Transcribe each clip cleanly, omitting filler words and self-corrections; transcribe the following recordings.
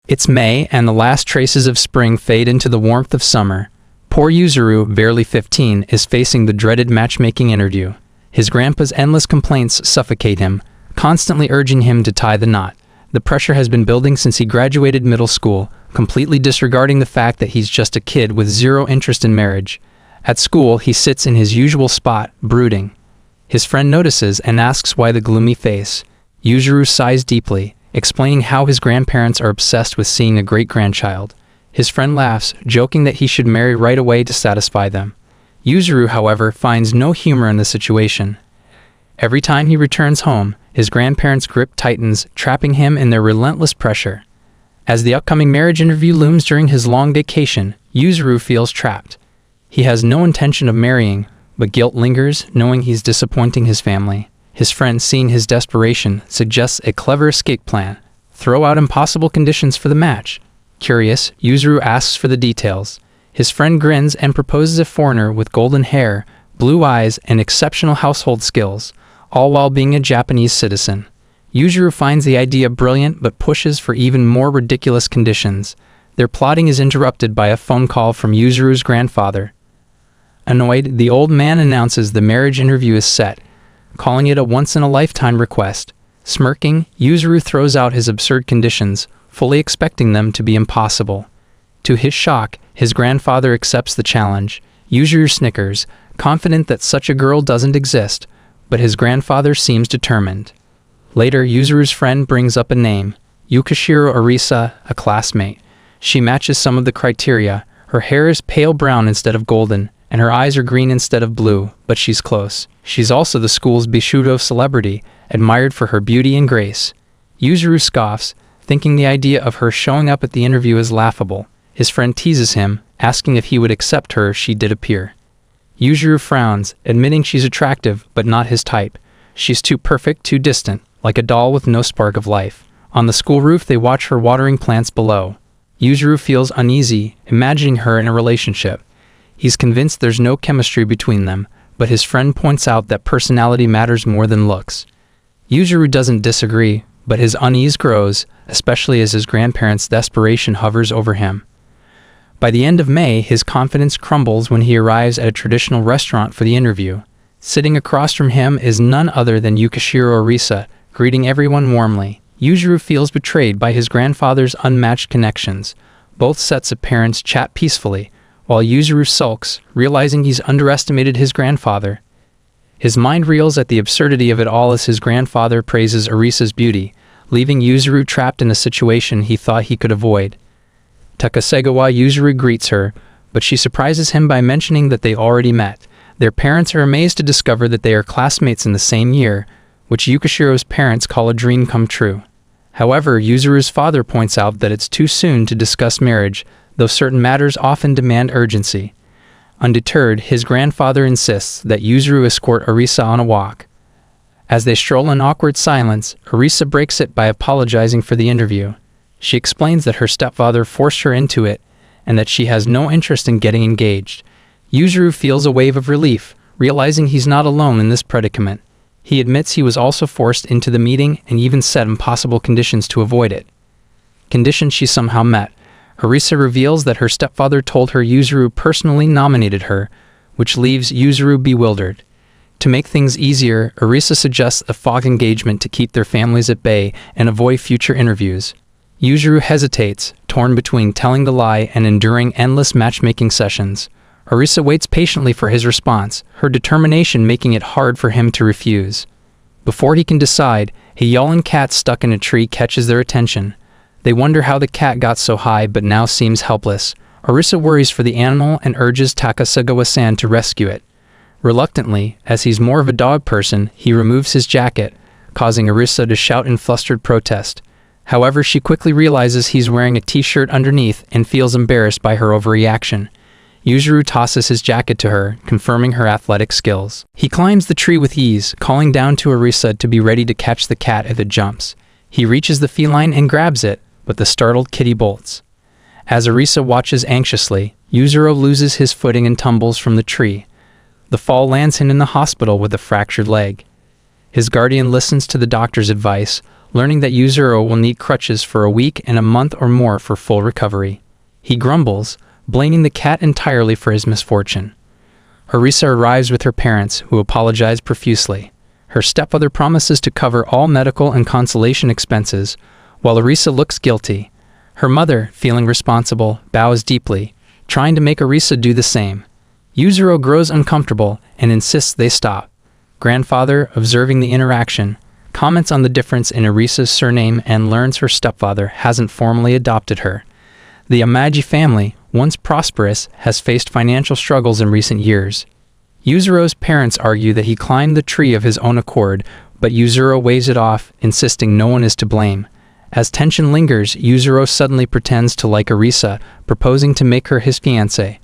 It's May, and the last traces of spring fade into the warmth of summer. Poor Yuzuru, barely 15, is facing the dreaded matchmaking interview. His grandpa's endless complaints suffocate him, constantly urging him to tie the knot. The pressure has been building since he graduated middle school, completely disregarding the fact that he's just a kid with zero interest in marriage. At school, he sits in his usual spot, brooding. His friend notices and asks why the gloomy face. Yuzuru sighs deeply, explaining how his grandparents are obsessed with seeing a great-grandchild. His friend laughs, joking that he should marry right away to satisfy them. Yuzuru, however, finds no humor in the situation. Every time he returns home, his grandparents' grip tightens, trapping him in their relentless pressure. As the upcoming marriage interview looms during his long vacation, Yuzuru feels trapped. He has no intention of marrying, but guilt lingers, knowing he's disappointing his family. His friend, seeing his desperation, suggests a clever escape plan. Throw out impossible conditions for the match. Curious, Yuzuru asks for the details. His friend grins and proposes a foreigner with golden hair, blue eyes, and exceptional household skills, all while being a Japanese citizen. Yuzuru finds the idea brilliant but pushes for even more ridiculous conditions. Their plotting is interrupted by a phone call from Yuzuru's grandfather. Annoyed, the old man announces the marriage interview is set, calling it a once-in-a-lifetime request. Smirking, Yuzuru throws out his absurd conditions, fully expecting them to be impossible. To his shock, his grandfather accepts the challenge. Yuzuru snickers, confident that such a girl doesn't exist, but his grandfather seems determined. Later, Yuzuru's friend brings up a name, Yukishiro Arisa, a classmate. She matches some of the criteria. Her hair is pale brown instead of golden, and her eyes are green instead of blue, but she's close. She's also the school's Bishudo celebrity, admired for her beauty and grace. Yuzuru scoffs, thinking the idea of her showing up at the interview is laughable. His friend teases him, asking if he would accept her if she did appear. Yuzuru frowns, admitting she's attractive, but not his type. She's too perfect, too distant, like a doll with no spark of life. On the school roof, they watch her watering plants below. Yuzuru feels uneasy, imagining her in a relationship. He's convinced there's no chemistry between them, but his friend points out that personality matters more than looks. Yuzuru doesn't disagree, but his unease grows, especially as his grandparents' desperation hovers over him. By the end of May, his confidence crumbles when he arrives at a traditional restaurant for the interview. Sitting across from him is none other than Yukishiro Arisa, greeting everyone warmly. Yuzuru feels betrayed by his grandfather's unmatched connections. Both sets of parents chat peacefully, while Yuzuru sulks, realizing he's underestimated his grandfather. His mind reels at the absurdity of it all as his grandfather praises Arisa's beauty, leaving Yuzuru trapped in a situation he thought he could avoid. Takasegawa Yuzuru greets her, but she surprises him by mentioning that they already met. Their parents are amazed to discover that they are classmates in the same year, which Yukishiro's parents call a dream come true. However, Yuzuru's father points out that it's too soon to discuss marriage, though certain matters often demand urgency. Undeterred, his grandfather insists that Yuzuru escort Arisa on a walk. As they stroll in awkward silence, Arisa breaks it by apologizing for the interview. She explains that her stepfather forced her into it, and that she has no interest in getting engaged. Yuzuru feels a wave of relief, realizing he's not alone in this predicament. He admits he was also forced into the meeting and even set impossible conditions to avoid it. Conditions she somehow met. Arisa reveals that her stepfather told her Yuzuru personally nominated her, which leaves Yuzuru bewildered. To make things easier, Arisa suggests a fake engagement to keep their families at bay and avoid future interviews. Yuzuru hesitates, torn between telling the lie and enduring endless matchmaking sessions. Arisa waits patiently for his response, her determination making it hard for him to refuse. Before he can decide, a yelling cat stuck in a tree catches their attention. They wonder how the cat got so high but now seems helpless. Arisa worries for the animal and urges Takasegawa-san to rescue it. Reluctantly, as he's more of a dog person, he removes his jacket, causing Arisa to shout in flustered protest. However, she quickly realizes he's wearing a t-shirt underneath and feels embarrassed by her overreaction. Yuzuru tosses his jacket to her, confirming her athletic skills. He climbs the tree with ease, calling down to Arisa to be ready to catch the cat if it jumps. He reaches the feline and grabs it, but the startled kitty bolts. As Arisa watches anxiously, Yuzuru loses his footing and tumbles from the tree. The fall lands him in the hospital with a fractured leg. His guardian listens to the doctor's advice, learning that Yuzuru will need crutches for a week and a month or more for full recovery. He grumbles, blaming the cat entirely for his misfortune. Arisa arrives with her parents, who apologize profusely. Her stepmother promises to cover all medical and consolation expenses, while Arisa looks guilty. Her mother, feeling responsible, bows deeply, trying to make Arisa do the same. Yuzuru grows uncomfortable and insists they stop. Grandfather, observing the interaction, comments on the difference in Arisa's surname and learns her stepfather hasn't formally adopted her. The Amaji family, once prosperous, has faced financial struggles in recent years. Yuzuru's parents argue that he climbed the tree of his own accord, but Yuzuru waves it off, insisting no one is to blame. As tension lingers, Yuzuru suddenly pretends to like Arisa, proposing to make her his fiancée.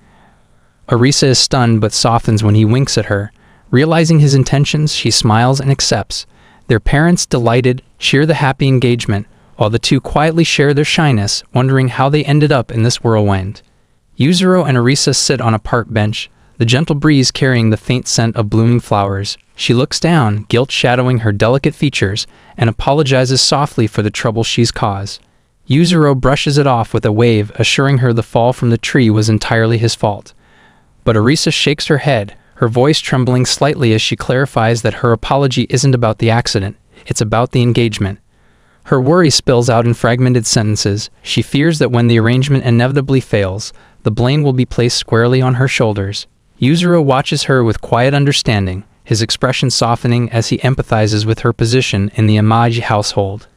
Arisa is stunned but softens when he winks at her. Realizing his intentions, she smiles and accepts. Their parents, delighted, cheer the happy engagement, while the two quietly share their shyness, wondering how they ended up in this whirlwind. Yuzuru and Arisa sit on a park bench, the gentle breeze carrying the faint scent of blooming flowers. She looks down, guilt shadowing her delicate features, and apologizes softly for the trouble she's caused. Yuzuru brushes it off with a wave, assuring her the fall from the tree was entirely his fault. But Arisa shakes her head, her voice trembling slightly as she clarifies that her apology isn't about the accident, it's about the engagement. Her worry spills out in fragmented sentences. She fears that when the arrangement inevitably fails, the blame will be placed squarely on her shoulders. Yuzuru watches her with quiet understanding, his expression softening as he empathizes with her position in the Amaji household.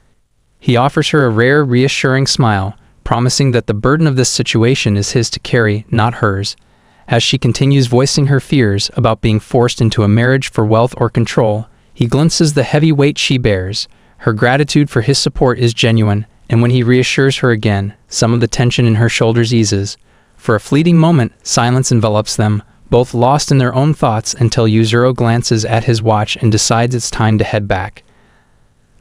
He offers her a rare, reassuring smile, promising that the burden of this situation is his to carry, not hers. As she continues voicing her fears about being forced into a marriage for wealth or control, he glimpses the heavy weight she bears. Her gratitude for his support is genuine, and when he reassures her again, some of the tension in her shoulders eases. For a fleeting moment, silence envelops them, both lost in their own thoughts until Yuzuru glances at his watch and decides it's time to head back.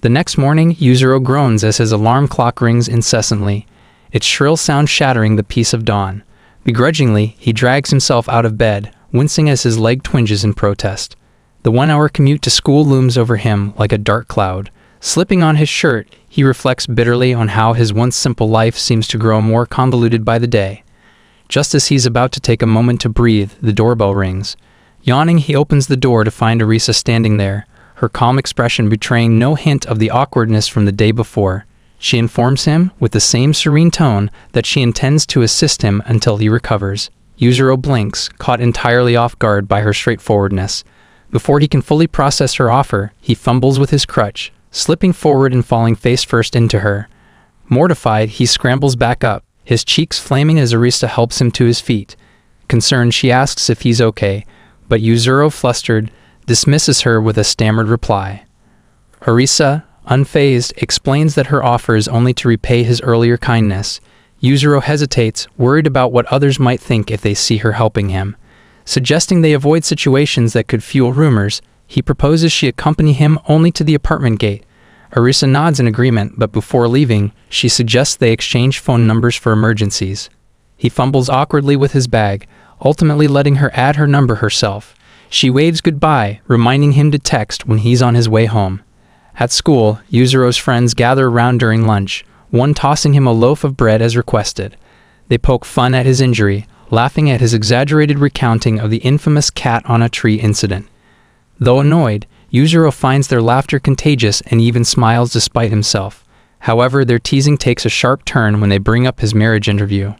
The next morning, Yuzuru groans as his alarm clock rings incessantly, its shrill sound shattering the peace of dawn. Begrudgingly, he drags himself out of bed, wincing as his leg twinges in protest. The 1-hour commute to school looms over him like a dark cloud. Slipping on his shirt, he reflects bitterly on how his once simple life seems to grow more convoluted by the day. Just as he's about to take a moment to breathe, the doorbell rings. Yawning, he opens the door to find Arisa standing there, her calm expression betraying no hint of the awkwardness from the day before. She informs him, with the same serene tone, that she intends to assist him until he recovers. Yuzuru blinks, caught entirely off guard by her straightforwardness. Before he can fully process her offer, he fumbles with his crutch, slipping forward and falling face first into her. Mortified, he scrambles back up, his cheeks flaming as Arisa helps him to his feet. Concerned, she asks if he's okay, but Yuzuru, flustered, dismisses her with a stammered reply. Arisa, unfazed, explains that her offer is only to repay his earlier kindness. Yuzuru hesitates, worried about what others might think if they see her helping him. Suggesting they avoid situations that could fuel rumors, he proposes she accompany him only to the apartment gate. Arisa nods in agreement, but before leaving, she suggests they exchange phone numbers for emergencies. He fumbles awkwardly with his bag, ultimately letting her add her number herself. She waves goodbye, reminding him to text when he's on his way home. At school, Yuzuru's friends gather around during lunch, one tossing him a loaf of bread as requested. They poke fun at his injury, laughing at his exaggerated recounting of the infamous cat on a tree incident. Though annoyed, Yuzuru finds their laughter contagious and even smiles despite himself. However, their teasing takes a sharp turn when they bring up his marriage interview.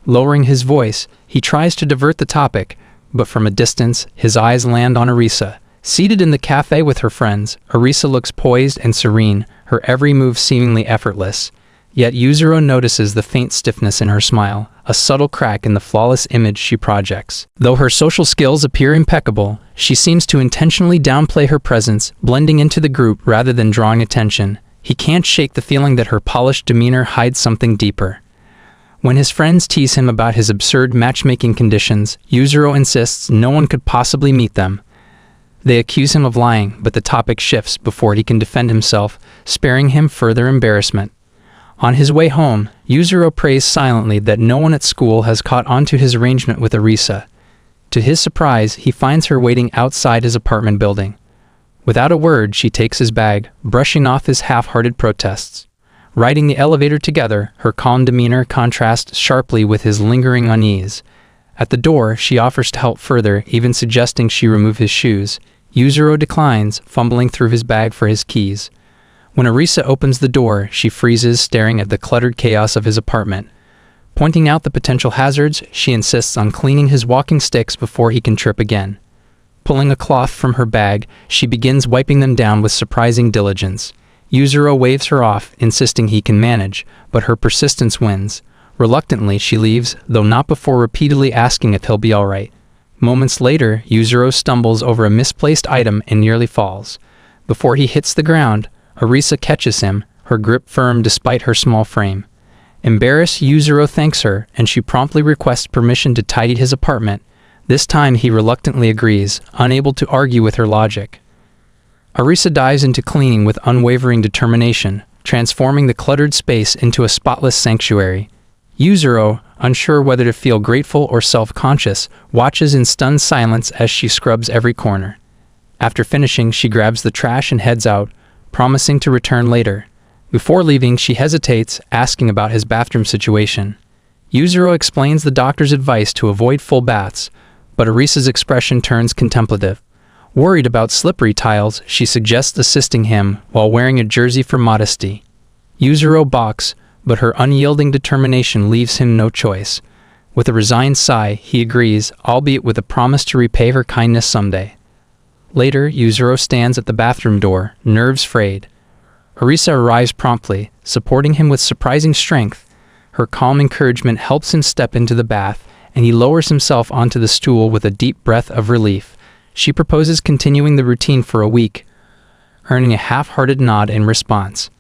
Lowering his voice, he tries to divert the topic, but from a distance, his eyes land on Arisa. Seated in the cafe with her friends, Arisa looks poised and serene, her every move seemingly effortless. Yet Yuzuru notices the faint stiffness in her smile, a subtle crack in the flawless image she projects. Though her social skills appear impeccable, she seems to intentionally downplay her presence, blending into the group rather than drawing attention. He can't shake the feeling that her polished demeanor hides something deeper. When his friends tease him about his absurd matchmaking conditions, Yuzuru insists no one could possibly meet them. They accuse him of lying, but the topic shifts before he can defend himself, sparing him further embarrassment. On his way home, Yuzuru prays silently that no one at school has caught on to his arrangement with Arisa. To his surprise, he finds her waiting outside his apartment building. Without a word, she takes his bag, brushing off his half-hearted protests. Riding the elevator together, her calm demeanor contrasts sharply with his lingering unease. At the door, she offers to help further, even suggesting she remove his shoes. Yuzuru declines, fumbling through his bag for his keys. When Arisa opens the door, she freezes, staring at the cluttered chaos of his apartment. Pointing out the potential hazards, she insists on cleaning his walking sticks before he can trip again. Pulling a cloth from her bag, she begins wiping them down with surprising diligence. Yuzuru waves her off, insisting he can manage, but her persistence wins. Reluctantly, she leaves, though not before repeatedly asking if he'll be alright. Moments later, Yuzuru stumbles over a misplaced item and nearly falls. Before he hits the ground, Arisa catches him, her grip firm despite her small frame. Embarrassed, Yuzuru thanks her, and she promptly requests permission to tidy his apartment. This time he reluctantly agrees, unable to argue with her logic. Arisa dives into cleaning with unwavering determination, transforming the cluttered space into a spotless sanctuary. Yuzuru, unsure whether to feel grateful or self-conscious, watches in stunned silence as she scrubs every corner. After finishing, she grabs the trash and heads out, promising to return later. Before leaving, she hesitates, asking about his bathroom situation. Yuzuru explains the doctor's advice to avoid full baths, but Arisa's expression turns contemplative. Worried about slippery tiles, she suggests assisting him while wearing a jersey for modesty. Yuzuru balks, but her unyielding determination leaves him no choice. With a resigned sigh, he agrees, albeit with a promise to repay her kindness someday. Later, Yuzuru stands at the bathroom door, nerves frayed. Arisa arrives promptly, supporting him with surprising strength. Her calm encouragement helps him step into the bath, and he lowers himself onto the stool with a deep breath of relief. She proposes continuing the routine for a week, earning a half-hearted nod in response.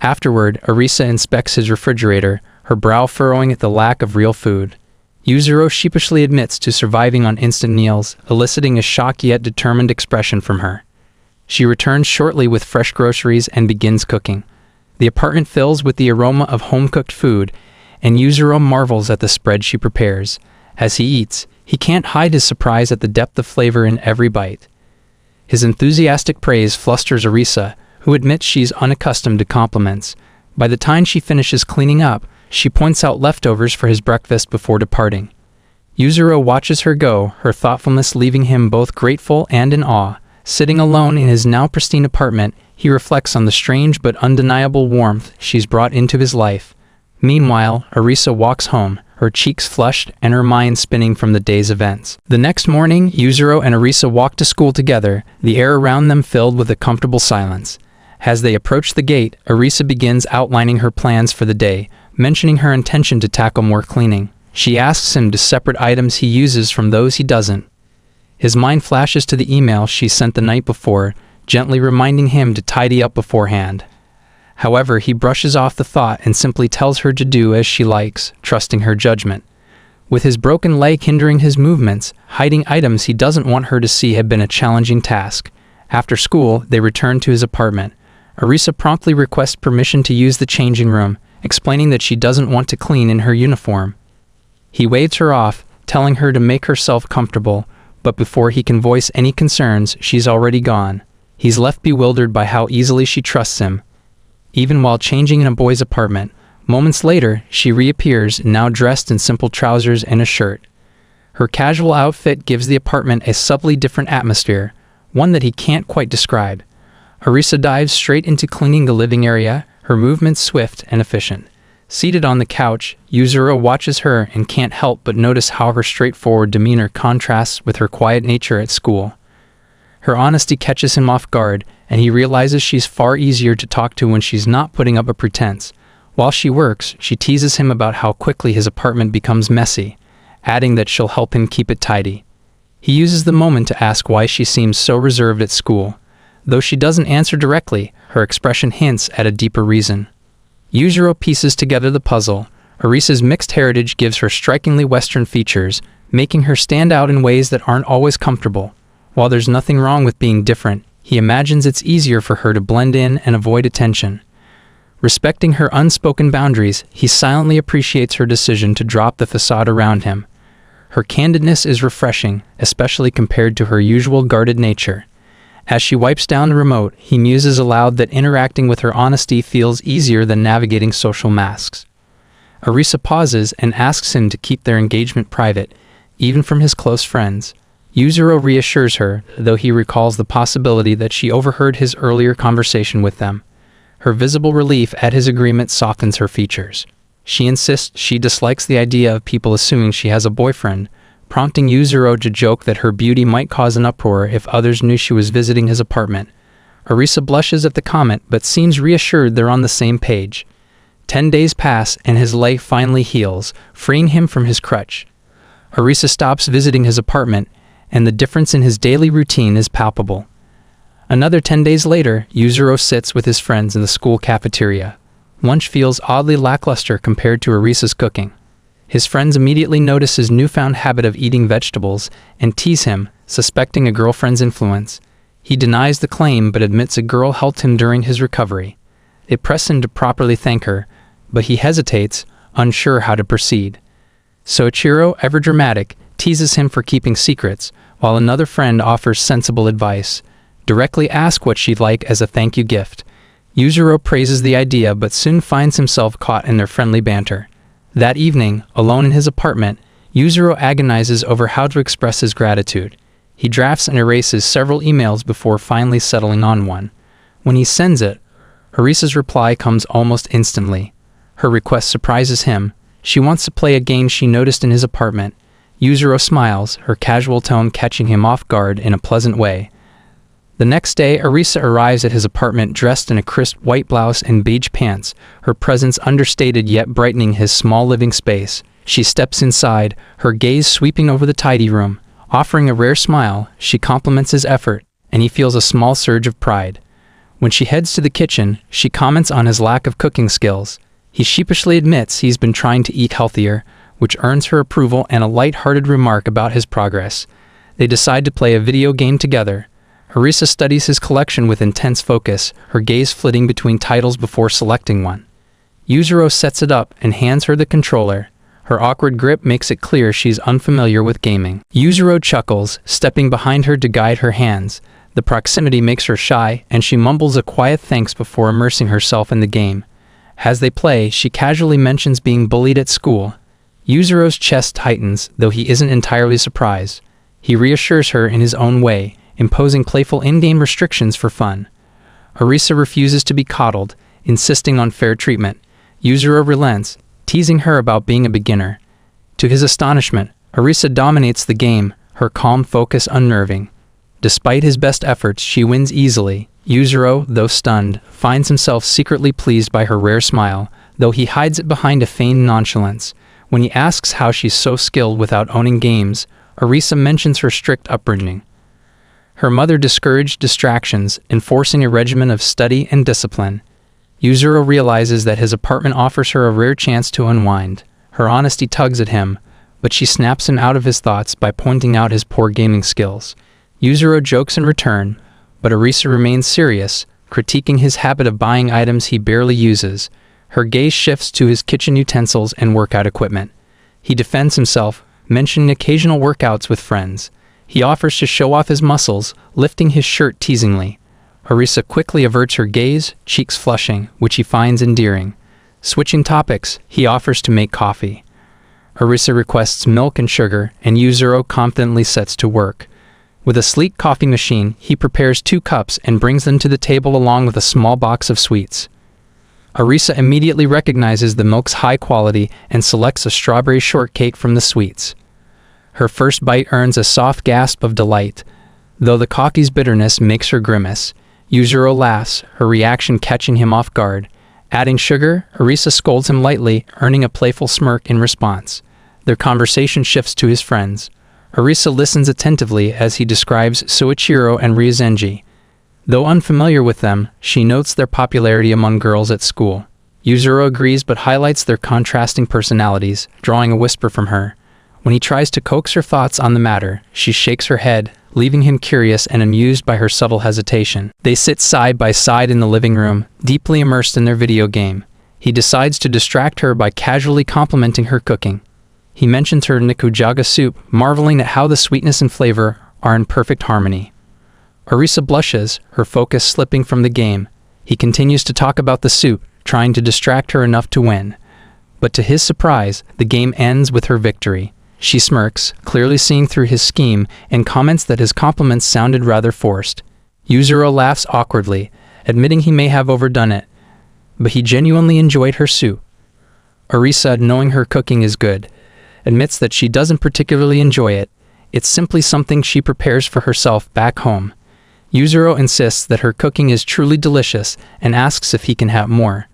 Afterward, Arisa inspects his refrigerator, her brow furrowing at the lack of real food. Yuzuru sheepishly admits to surviving on instant meals, eliciting a shocked yet determined expression from her. She returns shortly with fresh groceries and begins cooking. The apartment fills with the aroma of home-cooked food, and Yuzuru marvels at the spread she prepares. As he eats, he can't hide his surprise at the depth of flavor in every bite. His enthusiastic praise flusters Arisa, who admits she's unaccustomed to compliments. By the time she finishes cleaning up, she points out leftovers for his breakfast before departing. Yuzuru watches her go, her thoughtfulness leaving him both grateful and in awe. Sitting alone in his now pristine apartment, he reflects on the strange but undeniable warmth she's brought into his life. Meanwhile, Arisa walks home, her cheeks flushed and her mind spinning from the day's events. The next morning, Yuzuru and Arisa walk to school together, the air around them filled with a comfortable silence. As they approach the gate, Arisa begins outlining her plans for the day, mentioning her intention to tackle more cleaning. She asks him to separate items he uses from those he doesn't. His mind flashes to the email she sent the night before, gently reminding him to tidy up beforehand. However, he brushes off the thought and simply tells her to do as she likes, trusting her judgment. With his broken leg hindering his movements, hiding items he doesn't want her to see had been a challenging task. After school, they return to his apartment. Arisa promptly requests permission to use the changing room, explaining that she doesn't want to clean in her uniform. He waves her off, telling her to make herself comfortable, but before he can voice any concerns, she's already gone. He's left bewildered by how easily she trusts him. Even while changing in a boy's apartment, moments later, she reappears, now dressed in simple trousers and a shirt. Her casual outfit gives the apartment a subtly different atmosphere, one that he can't quite describe. Arisa dives straight into cleaning the living area, her movements swift and efficient. Seated on the couch, Yuzuru watches her and can't help but notice how her straightforward demeanor contrasts with her quiet nature at school. Her honesty catches him off guard, and he realizes she's far easier to talk to when she's not putting up a pretense. While she works, she teases him about how quickly his apartment becomes messy, adding that she'll help him keep it tidy. He uses the moment to ask why she seems so reserved at school. Though she doesn't answer directly, her expression hints at a deeper reason. Yuzuru pieces together the puzzle. Arisa's mixed heritage gives her strikingly Western features, making her stand out in ways that aren't always comfortable. While there's nothing wrong with being different, he imagines it's easier for her to blend in and avoid attention. Respecting her unspoken boundaries, he silently appreciates her decision to drop the facade around him. Her candidness is refreshing, especially compared to her usual guarded nature. As she wipes down the remote, he muses aloud that interacting with her honesty feels easier than navigating social masks. Arisa pauses and asks him to keep their engagement private, even from his close friends. Yuzuru reassures her, though he recalls the possibility that she overheard his earlier conversation with them. Her visible relief at his agreement softens her features. She insists she dislikes the idea of people assuming she has a boyfriend, prompting Yuzuru to joke that her beauty might cause an uproar if others knew she was visiting his apartment. Arisa blushes at the comment but seems reassured they're on the same page. 10 days pass and his leg finally heals, freeing him from his crutch. Arisa stops visiting his apartment, and the difference in his daily routine is palpable. Another 10 days later, Yuzuru sits with his friends in the school cafeteria. Lunch feels oddly lackluster compared to Arisa's cooking. His friends immediately notice his newfound habit of eating vegetables and tease him, suspecting a girlfriend's influence. He denies the claim but admits a girl helped him during his recovery. They press him to properly thank her, but he hesitates, unsure how to proceed. Soichiro, ever dramatic, teases him for keeping secrets, while another friend offers sensible advice. Directly ask what she'd like as a thank you gift. Yuzuru praises the idea but soon finds himself caught in their friendly banter. That evening, alone in his apartment, Yuzuru agonizes over how to express his gratitude. He drafts and erases several emails before finally settling on one. When he sends it, Arisa's reply comes almost instantly. Her request surprises him. She wants to play a game she noticed in his apartment. Yuzuru smiles, her casual tone catching him off guard in a pleasant way. The next day, Arisa arrives at his apartment dressed in a crisp white blouse and beige pants, her presence understated yet brightening his small living space. She steps inside, her gaze sweeping over the tidy room. Offering a rare smile, she compliments his effort, and he feels a small surge of pride. When she heads to the kitchen, she comments on his lack of cooking skills. He sheepishly admits he's been trying to eat healthier, which earns her approval and a light-hearted remark about his progress. They decide to play a video game together. Arisa studies his collection with intense focus, her gaze flitting between titles before selecting one. Yuzuru sets it up and hands her the controller. Her awkward grip makes it clear she's unfamiliar with gaming. Yuzuru chuckles, stepping behind her to guide her hands. The proximity makes her shy, and she mumbles a quiet thanks before immersing herself in the game. As they play, she casually mentions being bullied at school. Yuzuru's chest tightens, though he isn't entirely surprised. He reassures her in his own way, imposing playful in-game restrictions for fun. Arisa refuses to be coddled, insisting on fair treatment. Yuzuru relents, teasing her about being a beginner. To his astonishment, Arisa dominates the game, her calm focus unnerving. Despite his best efforts, she wins easily. Yuzuru, though stunned, finds himself secretly pleased by her rare smile, though he hides it behind a feigned nonchalance. When he asks how she's so skilled without owning games, Arisa mentions her strict upbringing. Her mother discouraged distractions, enforcing a regimen of study and discipline. Yuzuru realizes that his apartment offers her a rare chance to unwind. Her honesty tugs at him, but she snaps him out of his thoughts by pointing out his poor gaming skills. Yuzuru jokes in return, but Arisa remains serious, critiquing his habit of buying items he barely uses. Her gaze shifts to his kitchen utensils and workout equipment. He defends himself, mentioning occasional workouts with friends. He offers to show off his muscles, lifting his shirt teasingly. Arisa quickly averts her gaze, cheeks flushing, which he finds endearing. Switching topics, he offers to make coffee. Arisa requests milk and sugar, and Yuzuru confidently sets to work. With a sleek coffee machine, he prepares 2 cups and brings them to the table along with a small box of sweets. Arisa immediately recognizes the milk's high quality and selects a strawberry shortcake from the sweets. Her first bite earns a soft gasp of delight, though the coffee's bitterness makes her grimace. Yuzuru laughs, her reaction catching him off guard. Adding sugar, Arisa scolds him lightly, earning a playful smirk in response. Their conversation shifts to his friends. Arisa listens attentively as he describes Soichiro and Ryozenji. Though unfamiliar with them, she notes their popularity among girls at school. Yuzuru agrees but highlights their contrasting personalities, drawing a whisper from her. When he tries to coax her thoughts on the matter, she shakes her head, leaving him curious and amused by her subtle hesitation. They sit side by side in the living room, deeply immersed in their video game. He decides to distract her by casually complimenting her cooking. He mentions her nikujaga soup, marveling at how the sweetness and flavor are in perfect harmony. Arisa blushes, her focus slipping from the game. He continues to talk about the soup, trying to distract her enough to win. But to his surprise, the game ends with her victory. She smirks, clearly seeing through his scheme, and comments that his compliments sounded rather forced. Yuzuru laughs awkwardly, admitting he may have overdone it, but he genuinely enjoyed her soup. Arisa, knowing her cooking is good, admits that she doesn't particularly enjoy it. It's simply something she prepares for herself back home. Yuzuru insists that her cooking is truly delicious and asks if he can have more.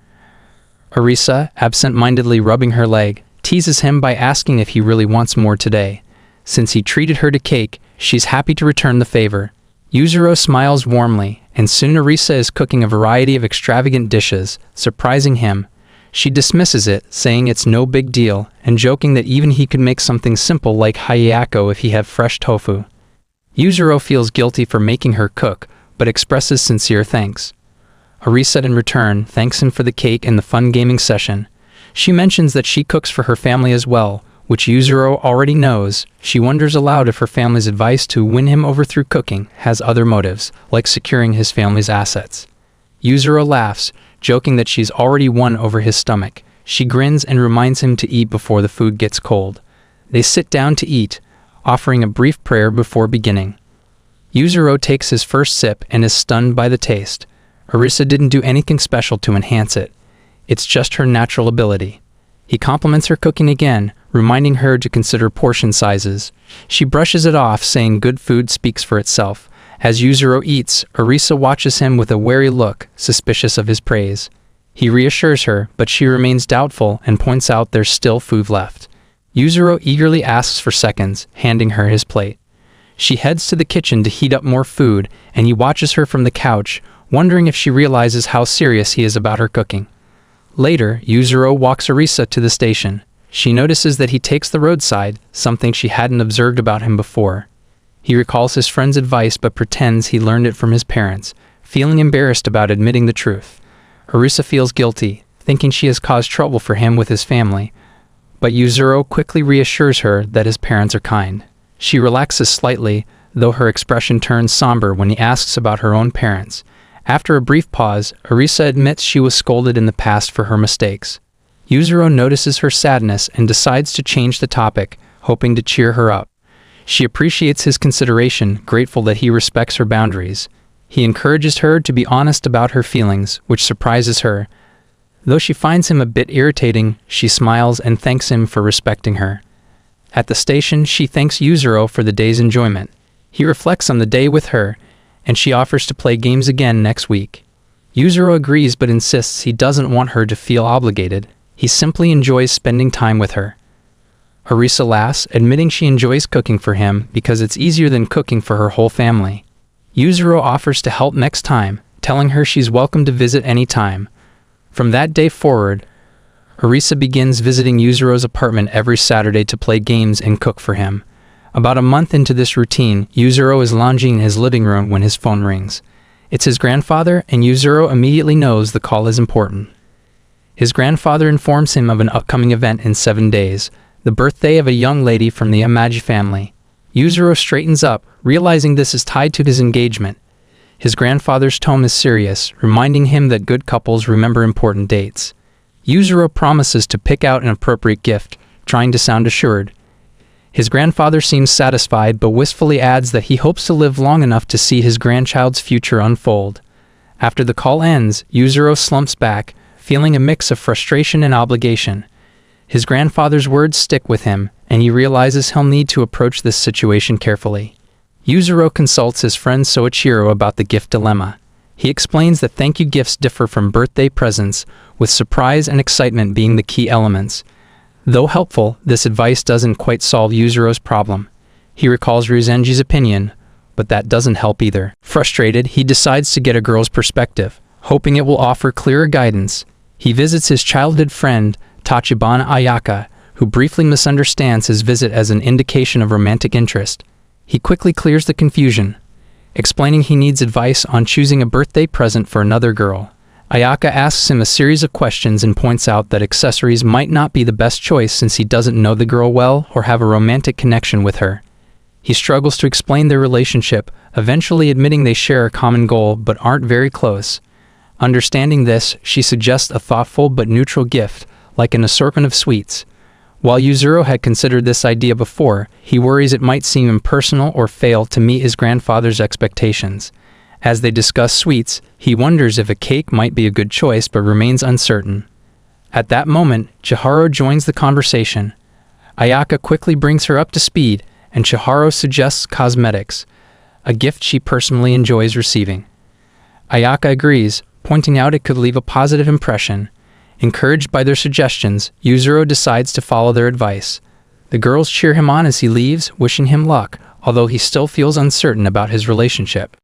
Arisa, absent-mindedly rubbing her leg, teases him by asking if he really wants more today. Since he treated her to cake, she's happy to return the favor. Yuzuru smiles warmly, and soon Arisa is cooking a variety of extravagant dishes, surprising him. She dismisses it, saying it's no big deal, and joking that even he could make something simple like hayako if he had fresh tofu. Yuzuru feels guilty for making her cook, but expresses sincere thanks. Arisa in return thanks him for the cake and the fun gaming session. She mentions that she cooks for her family as well, which Yuzuru already knows. She wonders aloud if her family's advice to win him over through cooking has other motives, like securing his family's assets. Yuzuru laughs, joking that she's already won over his stomach. She grins and reminds him to eat before the food gets cold. They sit down to eat, offering a brief prayer before beginning. Yuzuru takes his first sip and is stunned by the taste. Arisa didn't do anything special to enhance it. It's just her natural ability. He compliments her cooking again, reminding her to consider portion sizes. She brushes it off, saying good food speaks for itself. As Yuzuru eats, Arisa watches him with a wary look, suspicious of his praise. He reassures her, but she remains doubtful and points out there's still food left. Yuzuru eagerly asks for seconds, handing her his plate. She heads to the kitchen to heat up more food, and he watches her from the couch, wondering if she realizes how serious he is about her cooking. Later, Yuzuru walks Arisa to the station. She notices that he takes the roadside, something she hadn't observed about him before. He recalls his friend's advice but pretends he learned it from his parents, feeling embarrassed about admitting the truth. Arisa feels guilty, thinking she has caused trouble for him with his family, but Yuzuru quickly reassures her that his parents are kind. She relaxes slightly, though her expression turns somber when he asks about her own parents. After a brief pause, Arisa admits she was scolded in the past for her mistakes. Yuzuru notices her sadness and decides to change the topic, hoping to cheer her up. She appreciates his consideration, grateful that he respects her boundaries. He encourages her to be honest about her feelings, which surprises her. Though she finds him a bit irritating, she smiles and thanks him for respecting her. At the station, she thanks Yuzuru for the day's enjoyment. He reflects on the day with her, and she offers to play games again next week. Yuzuru agrees but insists he doesn't want her to feel obligated. He simply enjoys spending time with her. Arisa laughs, admitting she enjoys cooking for him because it's easier than cooking for her whole family. Yuzuru offers to help next time, telling her she's welcome to visit any time. From that day forward, Arisa begins visiting Yuzuru's apartment every Saturday to play games and cook for him. About a month into this routine, Yuzuru is lounging in his living room when his phone rings. It's his grandfather, and Yuzuru immediately knows the call is important. His grandfather informs him of an upcoming event in 7 days, the birthday of a young lady from the Amaji family. Yuzuru straightens up, realizing this is tied to his engagement. His grandfather's tone is serious, reminding him that good couples remember important dates. Yuzuru promises to pick out an appropriate gift, trying to sound assured. His grandfather seems satisfied but wistfully adds that he hopes to live long enough to see his grandchild's future unfold. After the call ends, Yuzuru slumps back, feeling a mix of frustration and obligation. His grandfather's words stick with him, and he realizes he'll need to approach this situation carefully. Yuzuru consults his friend Soichiro about the gift dilemma. He explains that thank you gifts differ from birthday presents, with surprise and excitement being the key elements. Though helpful, this advice doesn't quite solve Yuzuru's problem. He recalls Ryuzenji's opinion, but that doesn't help either. Frustrated, he decides to get a girl's perspective, hoping it will offer clearer guidance. He visits his childhood friend, Tachibana Ayaka, who briefly misunderstands his visit as an indication of romantic interest. He quickly clears the confusion, explaining he needs advice on choosing a birthday present for another girl. Ayaka asks him a series of questions and points out that accessories might not be the best choice since he doesn't know the girl well or have a romantic connection with her. He struggles to explain their relationship, eventually admitting they share a common goal but aren't very close. Understanding this, she suggests a thoughtful but neutral gift, like an assortment of sweets. While Yuzuru had considered this idea before, he worries it might seem impersonal or fail to meet his grandfather's expectations. As they discuss sweets, he wonders if a cake might be a good choice but remains uncertain. At that moment, Chihiro joins the conversation. Ayaka quickly brings her up to speed, and Chihiro suggests cosmetics, a gift she personally enjoys receiving. Ayaka agrees, pointing out it could leave a positive impression. Encouraged by their suggestions, Yuzuru decides to follow their advice. The girls cheer him on as he leaves, wishing him luck, although he still feels uncertain about his relationship.